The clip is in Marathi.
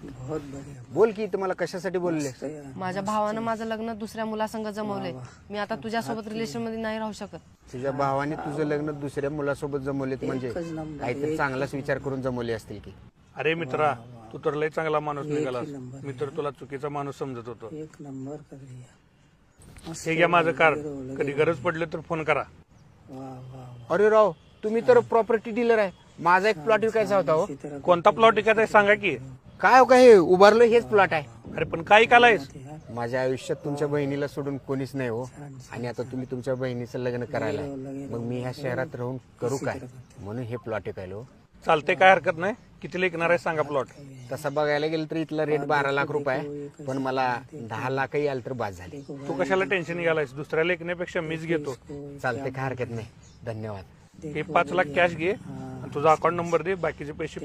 बहुत बढ़िया। बोल की तुम्हाला कशासाठी बोलले? माझ्या भावानं माझं लग्न दुसऱ्या मुलासंग जमवले. मी आता तुझ्यासोबत रिलेशन मध्ये नाही राहू शकत. तुझ्या भावाने तुझं लग्न दुसऱ्या मुलासोबत जमवलेत म्हणजे काहीतरी चांगलाच विचार करून जमवले असतील की. अरे मित्रा, तू तर लय चांगला माणूस निघालास. मी तर तुला चुकीचा माणूस समजत होतो. एक नंबर कर दिया। हे घ्या माझं कार्ड, कधी गरज पडली तर फोन करा. वाह वाह वाह। अरे राव, तुम्ही तर प्रॉपर्टी डीलर आहे. माझा एक प्लॉट विकायचा होता हो. कोणता प्लॉट विकायचा आहे सांगा की. काय हो काय हे उभारलं हेच प्लॉट आहे. अरे पण काय ऐकायलायस? माझ्या आयुष्यात तुमच्या बहिणीला सोडून कोणीच नाही हो. आणि आता तुम्ही तुमच्या बहिणीचं लग्न करायला मग मी ह्या शहरात राहून करू काय? म्हणून हे प्लॉट विकायलो. चालते, काय हरकत नाही. किती लेखणार आहे सांगा प्लॉट. तसं बघायला गेलं तर इथला रेट 12 लाख रुपये आहे. पण मला 10 लाखही आलं तर बाद झाले. तू कशाला टेन्शन घ्यायलायस? दुसऱ्या लेखण्यापेक्षा मीच घेतो. चालते, काय हरकत नाही. धन्यवाद. हे 5 लाख कॅश घे आणि तुझा अकाउंट नंबर दे, बाकीचे पैसे